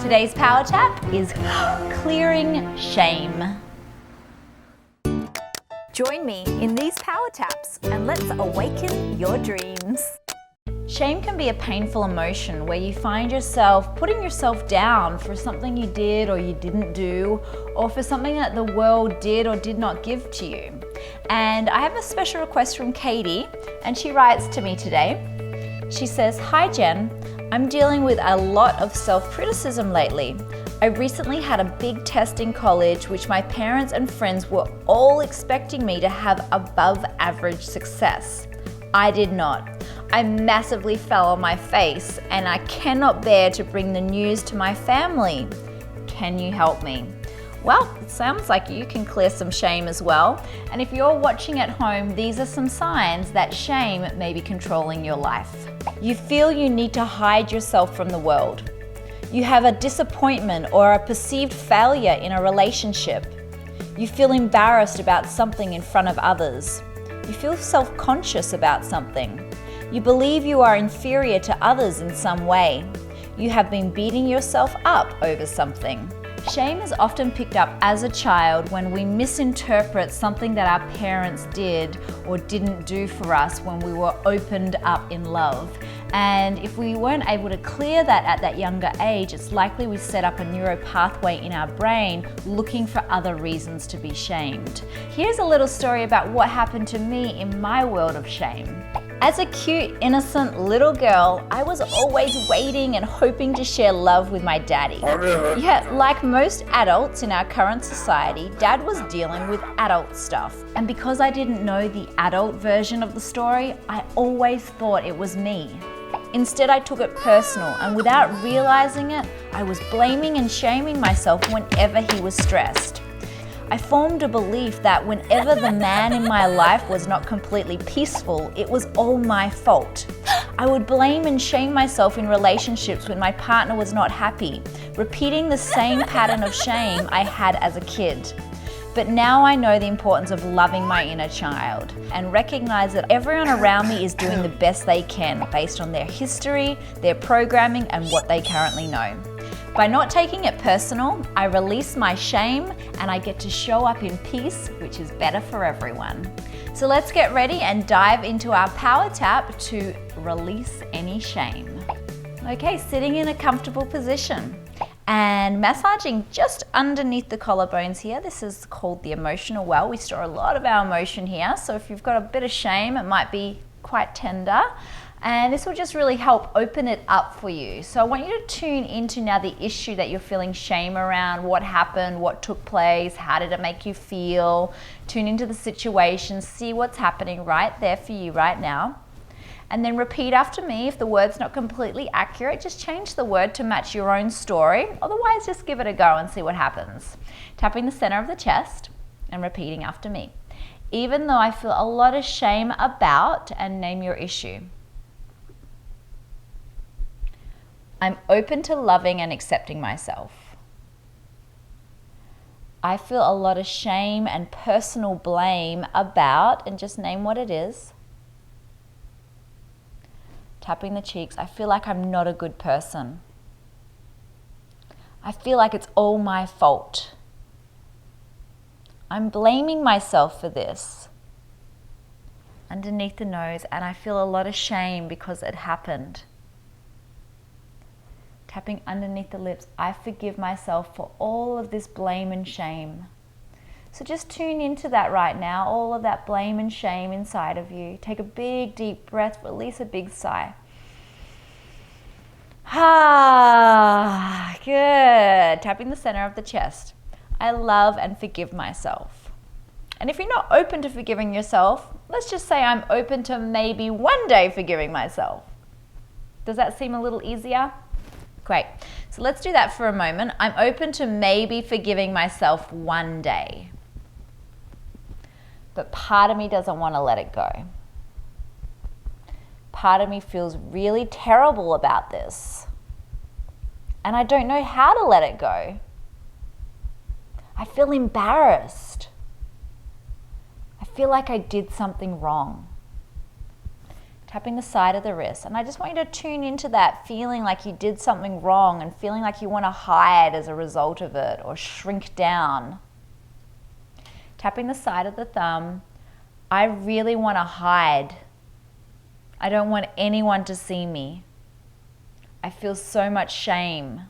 Today's Power Tap is clearing shame. Join me in these Power Taps and let's awaken your dreams. Shame can be a painful emotion where you find yourself putting yourself down for something you did or you didn't do, or for something that the world did or did not give to you. And I have a special request from Katie, and she writes to me today. She says, "Hi Jen, I'm dealing with a lot of self-criticism lately. I recently had a big test in college which my parents and friends were all expecting me to have above average success. I did not. I massively fell on my face and I cannot bear to bring the news to my family. Can you help me?" Well, it sounds like you can clear some shame as well. And if you're watching at home, these are some signs that shame may be controlling your life. You feel you need to hide yourself from the world. You have a disappointment or a perceived failure in a relationship. You feel embarrassed about something in front of others. You feel self-conscious about something. You believe you are inferior to others in some way. You have been beating yourself up over something. Shame is often picked up as a child when we misinterpret something that our parents did or didn't do for us when we were opened up in love. And if we weren't able to clear that at that younger age, it's likely we set up a neuropathway in our brain looking for other reasons to be shamed. Here's a little story about what happened to me in my world of shame. As a cute, innocent little girl, I was always waiting and hoping to share love with my daddy. Yet, like most adults in our current society, Dad was dealing with adult stuff. And because I didn't know the adult version of the story, I always thought it was me. Instead, I took it personal, and without realizing it, I was blaming and shaming myself whenever he was stressed. I formed a belief that whenever the man in my life was not completely peaceful, it was all my fault. I would blame and shame myself in relationships when my partner was not happy, repeating the same pattern of shame I had as a kid. But now I know the importance of loving my inner child and recognize that everyone around me is doing the best they can based on their history, their programming, and what they currently know. By not taking it personal, I release my shame and I get to show up in peace, which is better for everyone. So let's get ready and dive into our power tap to release any shame. Okay, sitting in a comfortable position and massaging just underneath the collarbones here. This is called the emotional well. We store a lot of our emotion here, so if you've got a bit of shame, it might be quite tender. And this will just really help open it up for you. So I want you to tune into now the issue that you're feeling shame around, what happened, what took place, how did it make you feel. Tune into the situation, see what's happening right there for you right now. And then repeat after me. If the word's not completely accurate, just change the word to match your own story. Otherwise, just give it a go and see what happens. Tapping the center of the chest and repeating after me. Even though I feel a lot of shame about, and name your issue. I'm open to loving and accepting myself. I feel a lot of shame and personal blame about, and just name what it is. Tapping the cheeks, I feel like I'm not a good person. I feel like it's all my fault. I'm blaming myself for this. Underneath the nose, and I feel a lot of shame because it happened. Tapping underneath the lips, I forgive myself for all of this blame and shame. So just tune into that right now, all of that blame and shame inside of you. Take a big deep breath, release a big sigh. Ah, good. Tapping the center of the chest. I love and forgive myself. And if you're not open to forgiving yourself, let's just say I'm open to maybe one day forgiving myself. Does that seem a little easier? Great. So let's do that for a moment. I'm open to maybe forgiving myself one day. But part of me doesn't want to let it go. Part of me feels really terrible about this. And I don't know how to let it go. I feel embarrassed. I feel like I did something wrong. tapping the side of the wrist. And I just want you to tune into that feeling like you did something wrong and feeling like you want to hide as a result of it or shrink down. Tapping the side of the thumb. I really want to hide. I don't want anyone to see me. I feel so much shame.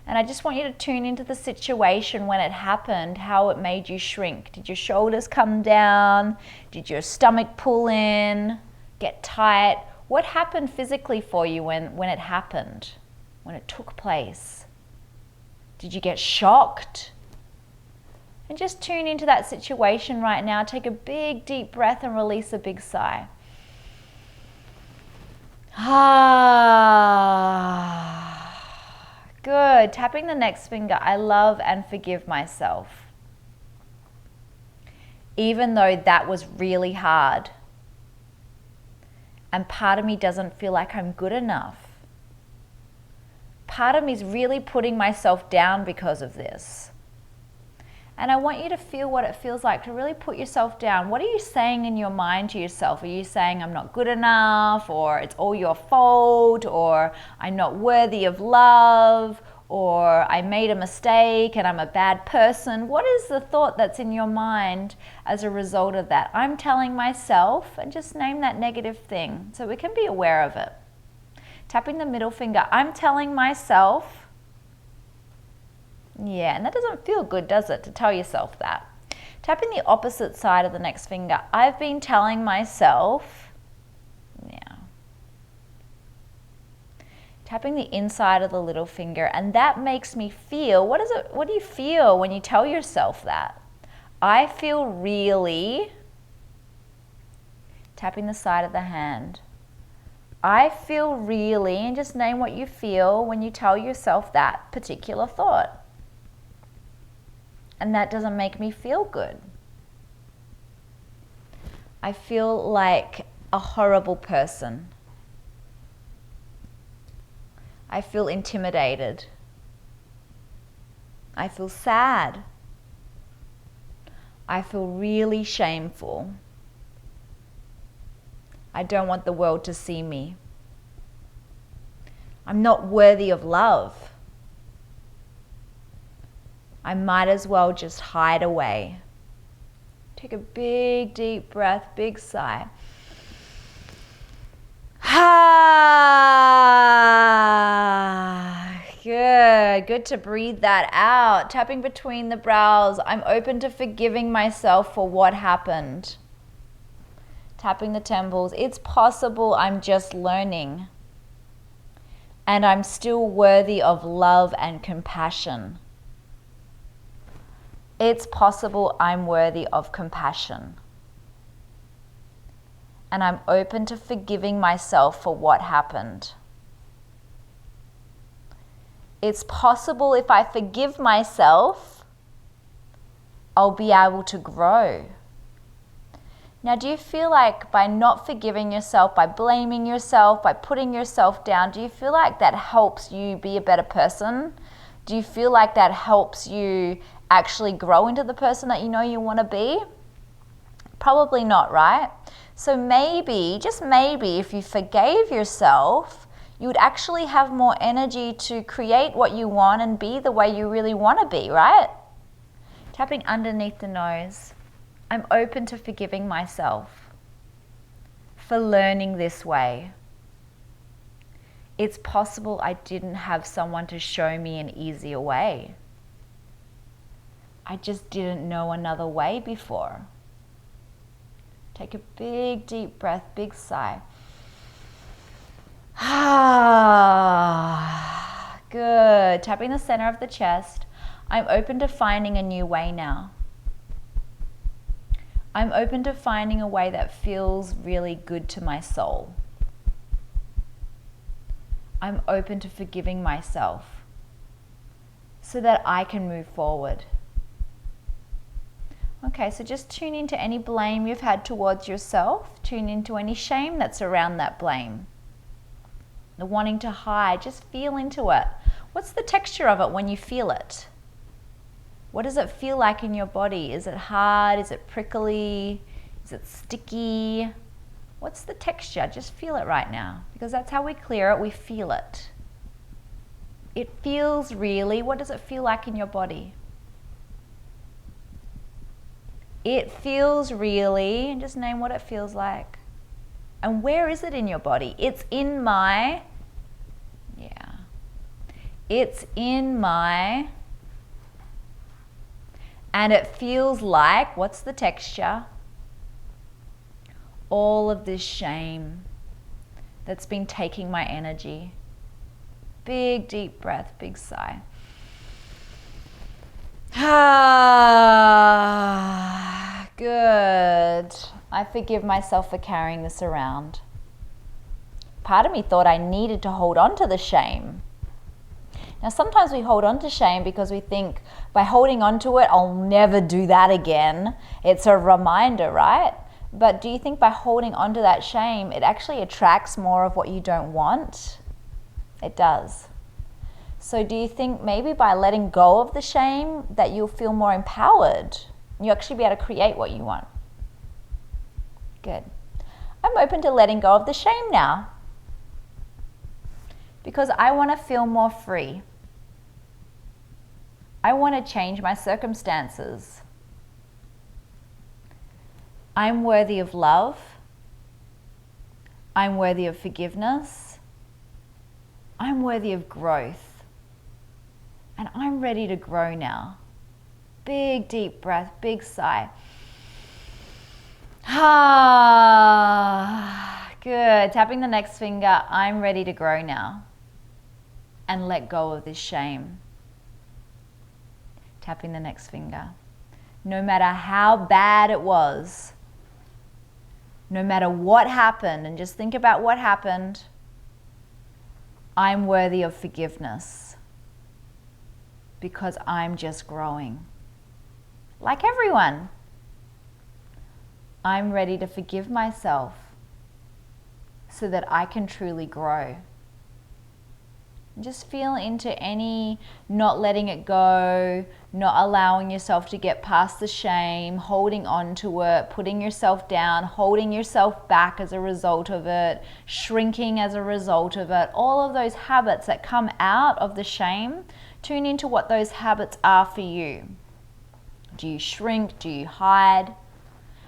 And I just want you to tune into the situation when it happened, how it made you shrink. Did your shoulders come down? Did your stomach pull in, get tight? What happened physically for you when it happened, when it took place? Did you get shocked? And just tune into that situation right now. Take a big, deep breath and release a big sigh. Good. Tapping the next finger. I love and forgive myself. Even though that was really hard. And part of me doesn't feel like I'm good enough. Part of me is really putting myself down because of this. And I want you to feel what it feels like to really put yourself down. What are you saying in your mind to yourself? Are you saying, I'm not good enough, or it's all your fault, or I'm not worthy of love, or I made a mistake and I'm a bad person? What is the thought that's in your mind as a result of that? I'm telling myself, and just name that negative thing so we can be aware of it. Tapping the middle finger, I'm telling myself. Yeah, and that doesn't feel good, does it, to tell yourself that? Tapping the opposite side of the next finger. I've been telling myself. Yeah. Tapping the inside of the little finger, and that makes me feel, what do you feel when you tell yourself that? I feel really. Tapping the side of the hand. I feel really, and just name what you feel when you tell yourself that particular thought. And that doesn't make me feel good. I feel like a horrible person. I feel intimidated. I feel sad. I feel really shameful. I don't want the world to see me. I'm not worthy of love. I might as well just hide away. Take a big, deep breath, big sigh. Good to breathe that out. Tapping between the brows. I'm open to forgiving myself for what happened. Tapping the temples. It's possible I'm just learning. And I'm still worthy of love and compassion. It's possible I'm worthy of compassion. And I'm open to forgiving myself for what happened. It's possible if I forgive myself, I'll be able to grow. Now, do you feel like by not forgiving yourself, by blaming yourself, by putting yourself down, do you feel like that helps you be a better person? Do you feel like that helps you actually grow into the person that you know you want to be? Probably not, right? So maybe, just maybe, if you forgave yourself, you would actually have more energy to create what you want and be the way you really want to be, right? Tapping underneath the nose. I'm open to forgiving myself for learning this way. It's possible I didn't have someone to show me an easier way. I just didn't know another way before. Take a big, deep breath, big sigh. Good. Tapping the center of the chest. I'm open to finding a new way now. I'm open to finding a way that feels really good to my soul. I'm open to forgiving myself so that I can move forward. Okay, so just tune into any blame you've had towards yourself. Tune into any shame that's around that blame. The wanting to hide, just feel into it. What's the texture of it when you feel it? What does it feel like in your body? Is it hard? Is it prickly? Is it sticky? What's the texture? Just feel it right now, because that's how we clear it. We feel it. It feels really, what does it feel like in your body? It feels really, and just name what it feels like. And where is it in your body? It's in my, it's in my, and it feels like, what's the texture? All of this shame that's been taking my energy. Big deep breath, big sigh. Ah, good. I forgive myself for carrying this around. Part of me thought I needed to hold on to the shame. Now, sometimes we hold on to shame because we think by holding on to it, I'll never do that again. It's a reminder, right? But do you think by holding on to that shame, it actually attracts more of what you don't want? It does. So do you think maybe by letting go of the shame that you'll feel more empowered? You'll actually be able to create what you want. Good. I'm open to letting go of the shame now, because I want to feel more free. I want to change my circumstances. I'm worthy of love. I'm worthy of forgiveness. I'm worthy of growth. And I'm ready to grow now. Big deep breath, big sigh. Ah, good. Tapping the next finger. I'm ready to grow now. And let go of this shame. Tapping the next finger. No matter how bad it was, no matter what happened, and just think about what happened, I'm worthy of forgiveness because I'm just growing. Like everyone. I'm ready to forgive myself so that I can truly grow. Just feel into any not letting it go, not allowing yourself to get past the shame, holding on to it, putting yourself down, holding yourself back as a result of it, shrinking as a result of it. All of those habits that come out of the shame, tune into what those habits are for you. Do you shrink? Do you hide?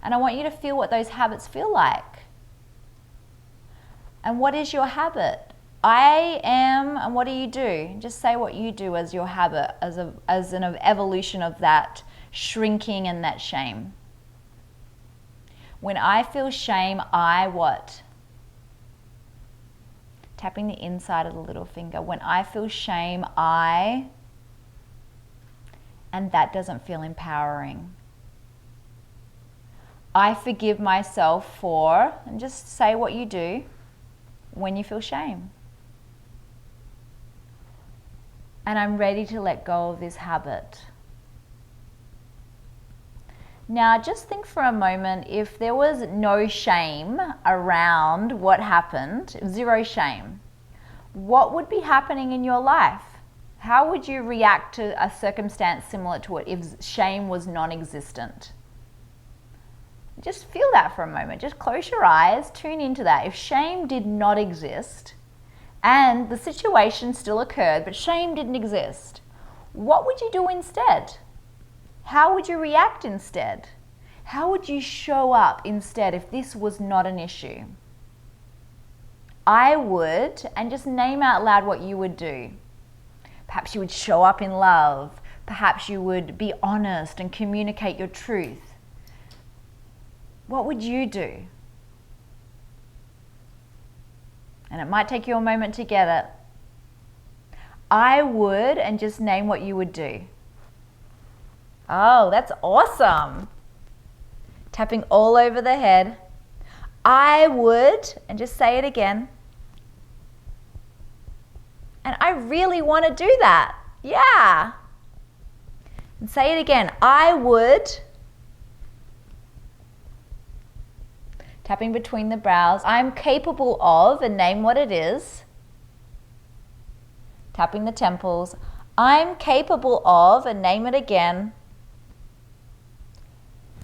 And I want you to feel what those habits feel like. And what is your habit? I am, and what do you do? Just say what you do as your habit, as an evolution of that shrinking and that shame. When I feel shame, I what? Tapping the inside of the little finger. When I feel shame, I, and that doesn't feel empowering. I forgive myself for, and just say what you do when you feel shame. And I'm ready to let go of this habit. Now just think for a moment, if there was no shame around what happened, zero shame, what would be happening in your life? How would you react to a circumstance similar to it if shame was non-existent? Just feel that for a moment. Just close your eyes, tune into that. If shame did not exist, and the situation still occurred, but shame didn't exist, what would you do instead? How would you react instead? How would you show up instead if this was not an issue? I would, and just name out loud what you would do. Perhaps you would show up in love. Perhaps you would be honest and communicate your truth. What would you do? And it might take you a moment to get it. I would, and just name what you would do. Oh, that's awesome. Tapping all over the head. I would, and just say it again. And I really want to do that. Yeah. And say it again. I would. Tapping between the brows. I'm capable of, and name what it is. Tapping the temples. I'm capable of, and name it again.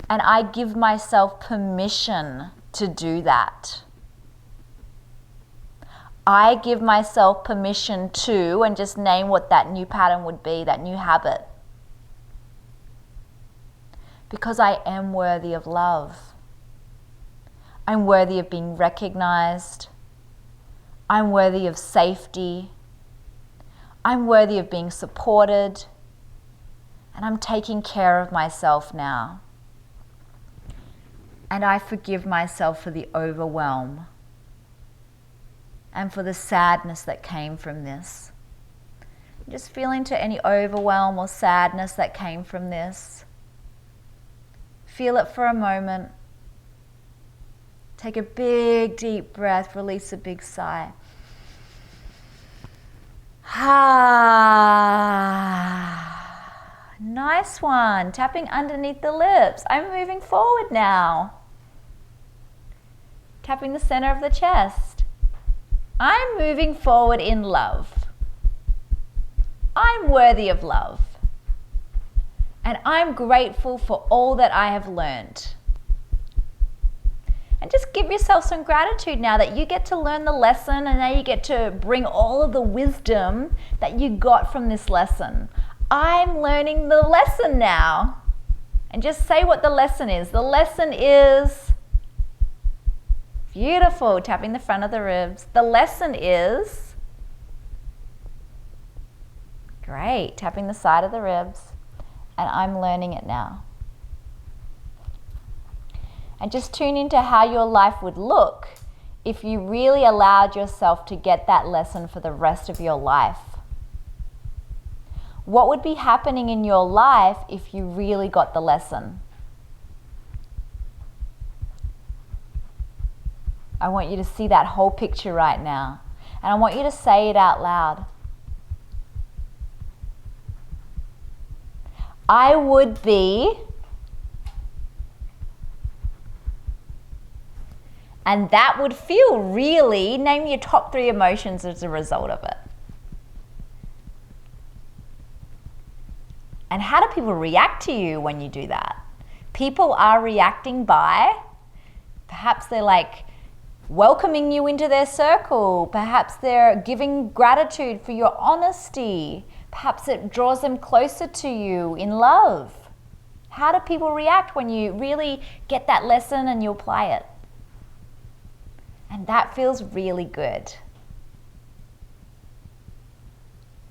And I give myself permission to do that. I give myself permission to, and just name what that new pattern would be, that new habit. Because I am worthy of love. I'm worthy of being recognized. I'm worthy of safety. I'm worthy of being supported. And I'm taking care of myself now. And I forgive myself for the overwhelm and for the sadness that came from this. Just feel into any overwhelm or sadness that came from this. Feel it for a moment. Take a big deep breath, release a big sigh. Nice one. Tapping underneath the lips. I'm moving forward now. Tapping the center of the chest. I'm moving forward in love. I'm worthy of love. And I'm grateful for all that I have learned. And just give yourself some gratitude now that you get to learn the lesson, and now you get to bring all of the wisdom that you got from this lesson. I'm learning the lesson now. And just say what the lesson is. The lesson is beautiful, tapping the front of the ribs. The lesson is great, tapping the side of the ribs. And I'm learning it now. And just tune into how your life would look if you really allowed yourself to get that lesson for the rest of your life. What would be happening in your life if you really got the lesson? I want you to see that whole picture right now. And I want you to say it out loud. I would be, and that would feel really, name your top 3 emotions as a result of it. And how do people react to you when you do that? People are reacting by, perhaps they're like welcoming you into their circle. Perhaps they're giving gratitude for your honesty. Perhaps it draws them closer to you in love. How do people react when you really get that lesson and you apply it? And that feels really good.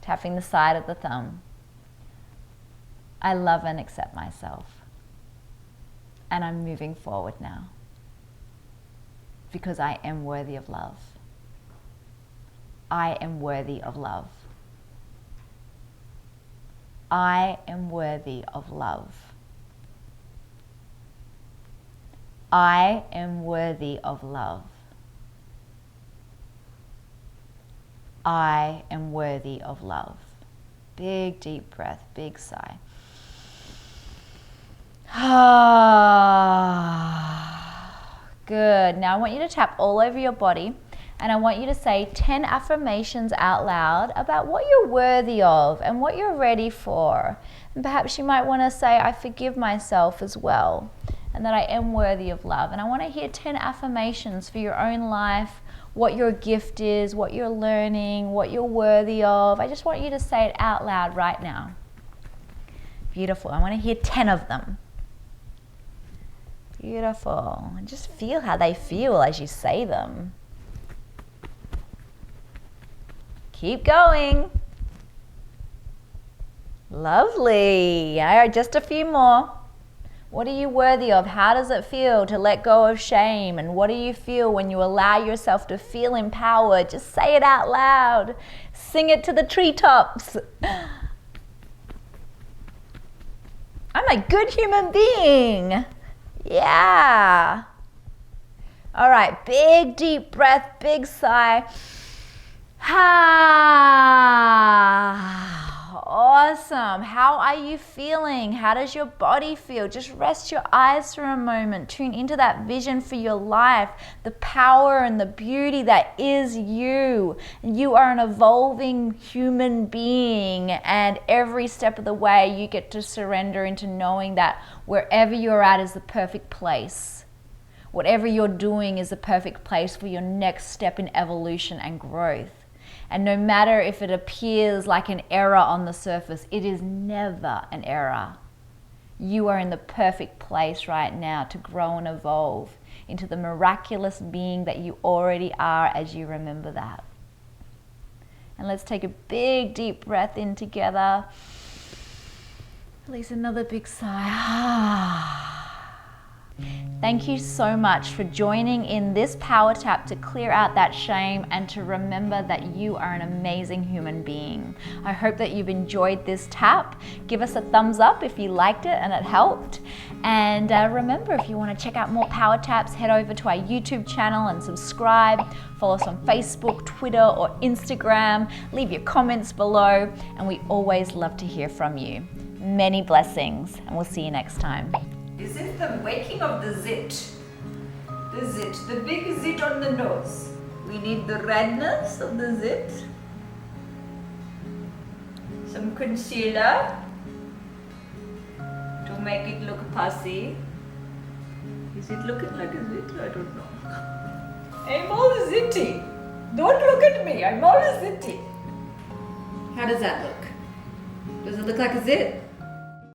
Tapping the side of the thumb. I love and accept myself. And I'm moving forward now. Because I am worthy of love. I am worthy of love. I am worthy of love. I am worthy of love. I am worthy of love. Big deep breath, big sigh. Good. Now I want you to tap all over your body, and I want you to say 10 affirmations out loud about what you're worthy of and what you're ready for. And perhaps you might want to say, I forgive myself as well, and that I am worthy of love. And I want to hear 10 affirmations for your own life, what your gift is, what you're learning, what you're worthy of. I just want you to say it out loud right now. Beautiful. I want to hear 10 of them. Beautiful. And just feel how they feel as you say them. Keep going. Lovely. All right, just a few more. What are you worthy of? How does it feel to let go of shame? And what do you feel when you allow yourself to feel empowered? Just say it out loud. Sing it to the treetops. I'm a good human being. Yeah. All right, big deep breath, big sigh. Awesome. How are you feeling? How does your body feel? Just rest your eyes for a moment. Tune into that vision for your life, the power and the beauty that is you. You are an evolving human being, and every step of the way you get to surrender into knowing that wherever you're at is the perfect place. Whatever you're doing is the perfect place for your next step in evolution and growth. And no matter if it appears like an error on the surface, it is never an error. You are in the perfect place right now to grow and evolve into the miraculous being that you already are as you remember that. And let's take a big deep breath in together. Release another big sigh. Thank you so much for joining in this power tap to clear out that shame and to remember that you are an amazing human being. I hope that you've enjoyed this tap. Give us a thumbs up if you liked it and it helped. And remember, if you want to check out more power taps, head over to our YouTube channel and subscribe. Follow us on Facebook, Twitter, or Instagram. Leave your comments below, and we always love to hear from you. Many blessings, and we'll see you next time. This is the waking of the zit. The zit, the big zit on the nose. We need the redness of the zit. Some concealer to make it look pussy. Is it looking like a zit? I don't know. I'm all zitty. Don't look at me, I'm all zitty. How does that look? Does it look like a zit?